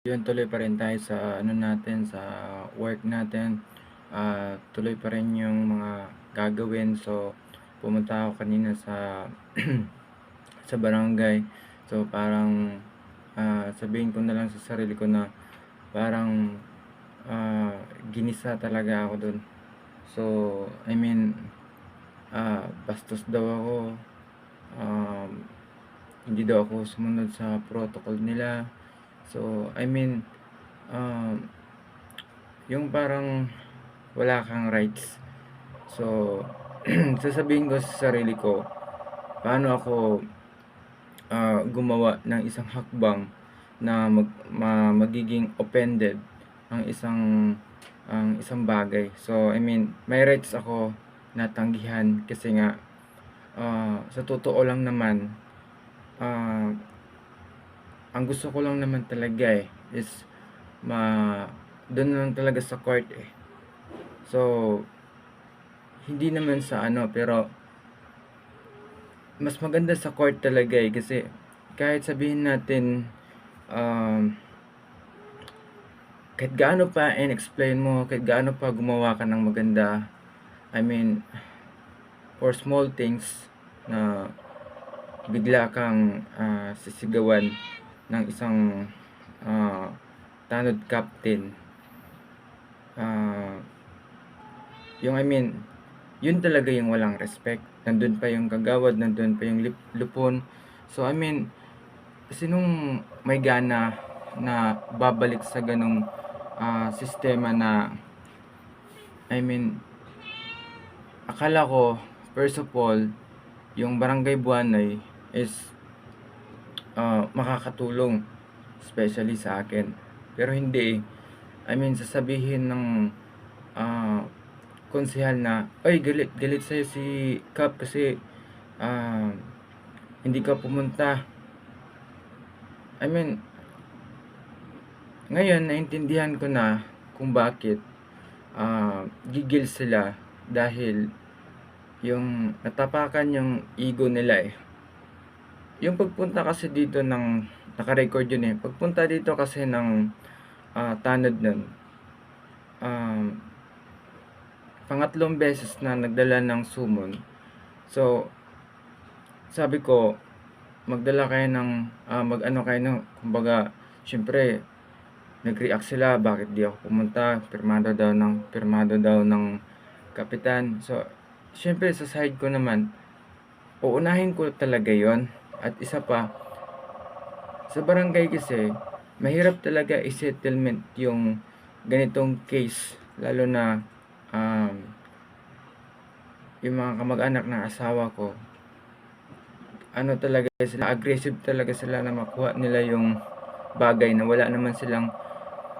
Yun, tuloy pa rin tayo sa ano natin, sa work natin. Tuloy pa rin yung mga gagawin. So, pumunta ako kanina sa sa barangay. So, parang sabihin ko na lang sa sarili ko na parang ginisa talaga ako dun. So, I mean, bastos daw ako. Um, Hindi daw ako sumunod sa protocol nila. So, I mean, um, yung parang wala kang rights. So, sasabihin ko sa sarili ko, paano ako gumawa ng isang hakbang na magiging offended ang isang bagay. So, I mean, may rights ako na tanggihan kasi nga sa totoo lang naman, ah, ang gusto ko lang naman talaga is ma doon lang talaga sa court eh. So, hindi naman sa ano, pero mas maganda sa court talaga kasi kahit sabihin natin um, kahit gaano pa in-explain mo, kahit gaano pa gumawa ka ng maganda, I mean, for small things na bigla kang sisigawan ng isang uh, tanod captain, uh, yung I mean, yun talaga yung walang respect. Nandun pa yung kagawad, nandun pa yung lupon. So I mean, sinong may gana na babalik sa ganong sistema na I mean, akala ko first of all, yung Barangay Buanay is makakatulong especially sa akin. Pero hindi. I mean, sasabihin ng ah, konsehal na, ay galit, galit sa'yo si Kap kasi ah, hindi ka pumunta. I mean, ngayon naintindihan ko na kung bakit gigil sila dahil yung natapakan yung ego nila eh. Yung pagpunta kasi dito ng naka-record yun eh. Pagpunta dito kasi ng tanod nun, um, pangatlong beses na nagdala ng summon. So, sabi ko, magdala kayo ng, mag-ano kayo ng, kumbaga, syempre, nag-react sila, bakit di ako pumunta, pirmado daw ng kapitan. So, syempre, sa side ko naman, uunahin ko talaga yon. At isa pa, sa barangay kasi, mahirap talaga i-settlement yung ganitong case, lalo na um, yung mga kamag-anak ng asawa ko, ano talaga sila, aggressive talaga sila na makuha nila yung bagay na wala naman silang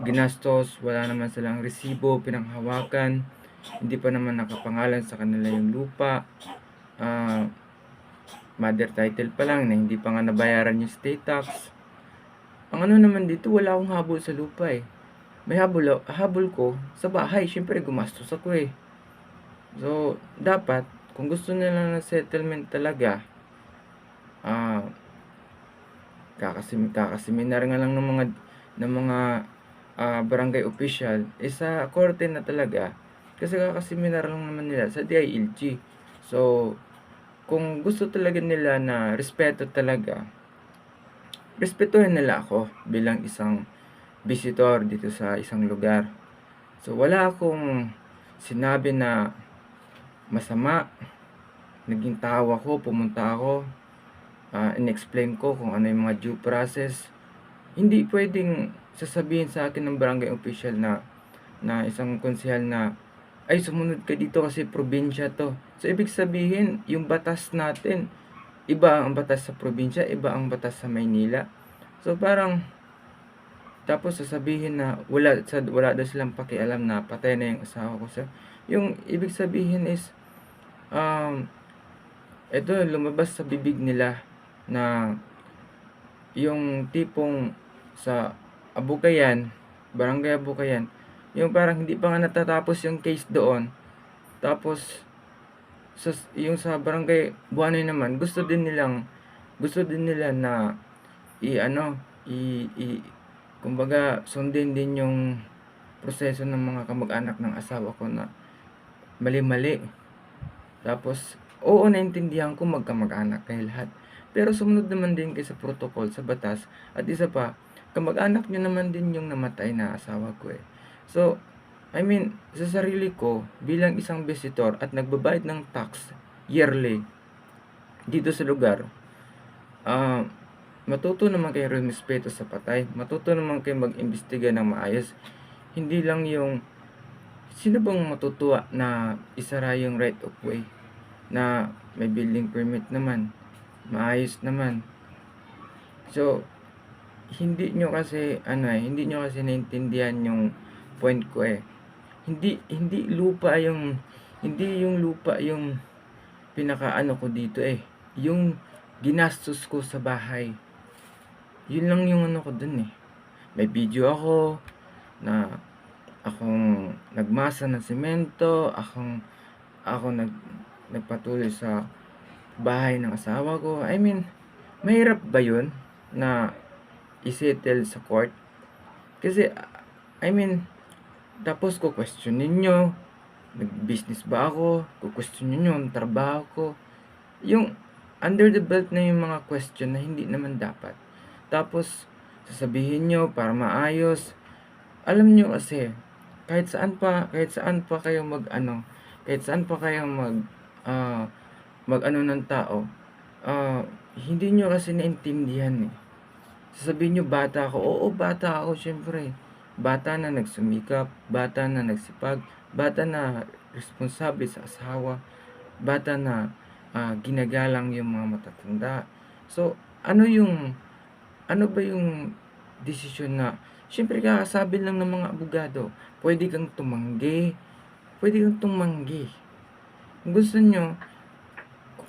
ginastos, wala naman silang resibo, pinanghawakan, hindi pa naman nakapangalan sa kanila yung lupa, uh, mother title pa lang na hindi pa nga nabayaran yung state tax. Ang ano naman dito, wala akong habol sa lupa eh. May habol ko sa bahay, syempre gumastos ako eh. So, dapat, kung gusto nila ng settlement talaga, ah, kakaseminar nga lang ng mga barangay official sa korte na talaga kasi kakaseminar lang naman nila sa DILG. So, kung gusto talaga nila na respeto talaga, respetuhin nila ako bilang isang visitor dito sa isang lugar. So, wala akong sinabi na masama. Naging tao ako, pumunta ako, in-explain ko kung ano yung mga due process. Hindi pwedeng sasabihin sa akin ng barangay official na isang konsehal na, ay sumunod ka dito kasi probinsya to. So ibig sabihin, yung batas natin, iba ang batas sa probinsya, iba ang batas sa Maynila. So parang, tapos sasabihin na wala daw silang pakialam na patay na yung asawa ko. So, yung ibig sabihin is, ito lumabas sa bibig nila na yung tipong sa Abukayan, Barangay Abukayan, yung parang hindi pa nga natatapos yung case doon. Tapos yung sa Barangay Buanoy naman, gusto din nila na i ano i kumbaga sundin din yung proseso ng mga kamag-anak ng asawa ko na mali-mali. Tapos, oo, naintindihan ko magkamag-anak kayo lahat. Pero sumunod naman din kayo sa protocol, sa batas. At isa pa, kamag-anak nyo naman din yung namatay na asawa ko eh. So, I mean, sa sarili ko, bilang isang visitor at nagbabayad ng tax yearly dito sa lugar, matuto naman kayo rumispeto sa patay. Matuto naman kayo mag-imbestiga ng maayos. Hindi lang yung, sino bang matutuwa na isara yung right of way na may building permit naman, maayos naman. So, hindi nyo kasi naintindihan yung point ko eh. Hindi yung lupa yung pinakaano ko dito eh. Yung ginastos ko sa bahay. Yun lang yung ano ko dun eh. May video ako na akong nagmasa ng semento, ako nagpatuloy sa bahay ng asawa ko. I mean, mahirap ba yun na isettle sa court? Kasi, I mean, tapos ko questionin nyo, nag-business ba ako? Questionin nyo ang trabaho ko. Yung under the belt na yung mga question na hindi naman dapat. Tapos, sasabihin nyo para maayos. Alam nyo kasi, kahit saan pa kayo kahit saan pa kayo mag-ano ng tao, hindi nyo kasi naintindihan eh. Sasabihin nyo, bata ako. Oo, bata ako, syempre. Bata na nagsumikap, bata na nagsipag, bata na responsable sa asawa, bata na ginagalang yung mga matatanda. So, ano ba yung desisyon na, syempre kakasabi lang ng mga abogado, pwede kang tumanggi. Kung gusto nyo,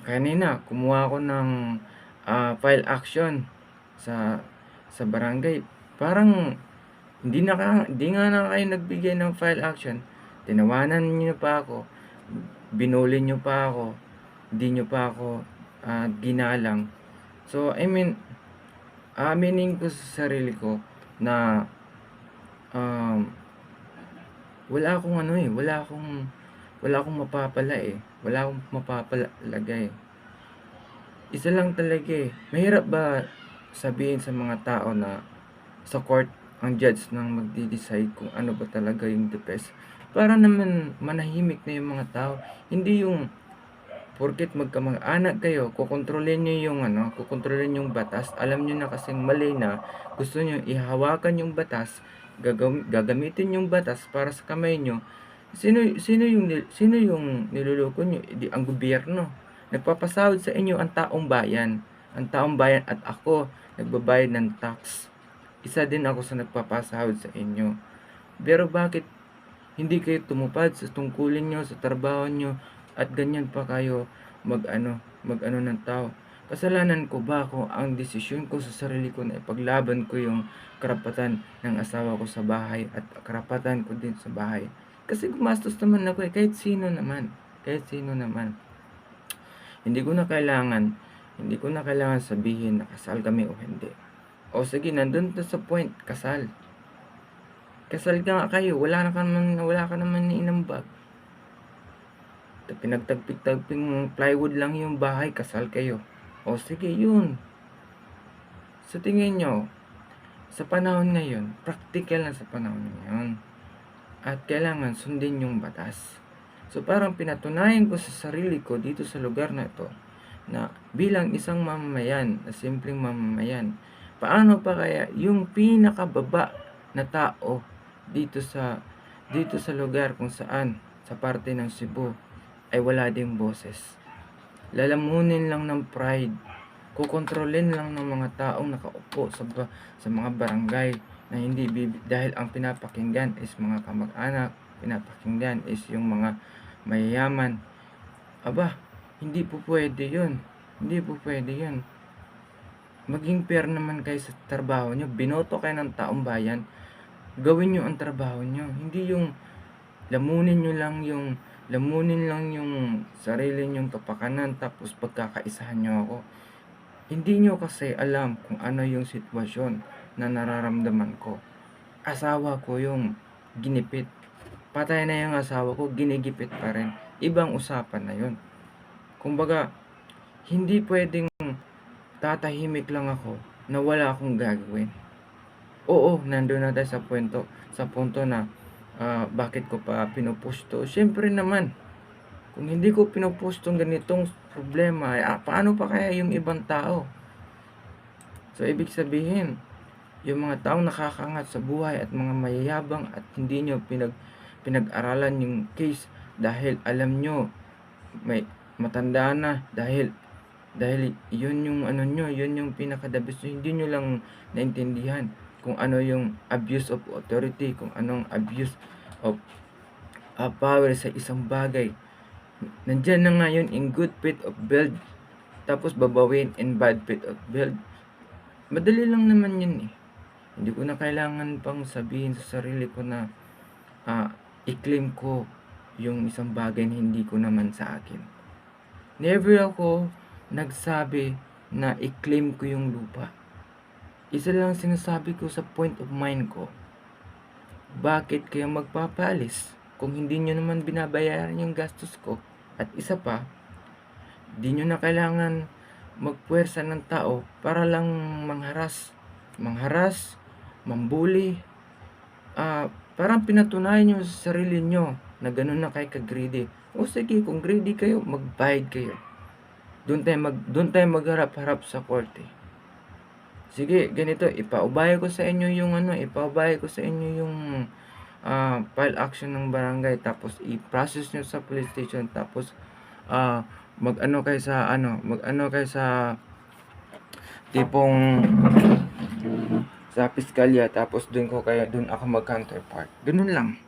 kanina, kumuha ako ng file action sa barangay. Parang, hindi nga na kayo nagbigay ng file action. Tinawanan nyo pa ako, binuli nyo pa ako, hindi nyo pa ako ginalang. So, I mean, aminin ko sa sarili ko na wala akong mapapala eh. Wala akong mapapalagay. Isa lang talaga eh. Mahirap ba sabihin sa mga tao na sa court ang judge nang magde-decide kung ano ba talaga yung the best? Para naman manahimik na yung mga tao. Hindi yung porket magkamag-anak kayo, kukontrolin yung batas. Alam nyo na kasing mali na, gusto nyo ihawakan yung batas, gagamitin yung batas para sa kamay nyo. Sino yung niloloko nyo? Ang gobyerno. Nagpapasahod sa inyo ang taong bayan. Ang taong bayan at ako, nagbabayad ng tax. Isa din ako sa nagpapasahod sa inyo. Pero bakit hindi kayo tumupad sa tungkulin nyo, sa trabaho nyo, at ganyan pa kayo mag-ano ng tao? Kasalanan ko ba kung ang desisyon ko sa sarili ko na ipaglaban ko yung karapatan ng asawa ko sa bahay at karapatan ko din sa bahay? Kasi gumastos naman ako eh, kahit sino naman. Hindi ko na kailangan sabihin na kasal kami o hindi. O sige, nandun na sa point, kasal ka nga kayo, wala ka naman inambag. Pinagtagping plywood lang yung bahay, kasal kayo. O sige, yun. Sa tingin nyo, sa panahon ngayon, practical na sa panahon ngayon. At kailangan sundin yung batas. So parang pinatunayan ko sa sarili ko dito sa lugar na ito na bilang isang mamamayan, na simpleng mamamayan, paano pa kaya yung pinakababa na tao dito sa lugar kung saan sa parte ng Cebu ay wala ding boses. Lalamunin lang ng pride, kukontrolin lang ng mga taong nakaupo sa mga barangay na hindi dahil ang pinapakinggan is mga kamag-anak, pinapakinggan is yung mga mayayaman. Aba, hindi po pwede yun. Maging fair naman kayo sa trabaho nyo. Binoto kayo ng taong bayan, gawin nyo ang trabaho nyo. Hindi yung lamunin lang yung sarili nyong kapakanan tapos pagkakaisahan nyo ako. Hindi nyo kasi alam kung ano yung sitwasyon. na nararamdaman ko. Asawa ko yung ginipit. Patay na yung asawa ko, ginigipit pa rin. Ibang usapan na yun. Kumbaga, hindi pwedeng tatahimik lang ako na wala akong gagawin. Oo, nandun na tayo sa punto na bakit ko pa pinupush to. Siyempre naman, kung hindi ko pinupost tong ganitong problema, paano pa kaya yung ibang tao? So, ibig sabihin, yung mga taong nakakangat sa buhay at mga mayayabang at hindi nyo pinag-aralan yung case dahil alam nyo may matanda na, dahil yun yung ano nyo, yun yung pinakadabis nyo, hindi nyo lang naintindihan kung ano yung abuse of authority, kung anong abuse of power sa isang bagay. Nandyan na nga yun in good faith of build, tapos babawin in bad faith of build. Madali lang naman yun eh. Hindi ko na kailangan pang sabihin sa sarili ko na i-claim ko yung isang bagay na hindi ko naman sa akin. Never ako nagsabi na i-claim ko yung lupa. Isa lang sinasabi ko sa point of mind ko, bakit kayo magpapalis kung hindi nyo naman binabayaran yung gastos ko? At isa pa, di nyo na kailangan magpuwersa ng tao para lang mangharas, mambuli. Parang pinatunayan nyo sa sarili nyo na ganun na kayo ka-greedy. O sige, kung greedy kayo, magbayad kayo. Doon tayo magharap-harap sa korte. Sige, ganito, ipaubaya ko sa inyo yung file action ng barangay, tapos i-process nyo sa police station, tapos mag-ano kayo sa tipong sa piskalya, tapos doon ako mag-counterpart. Ganun lang.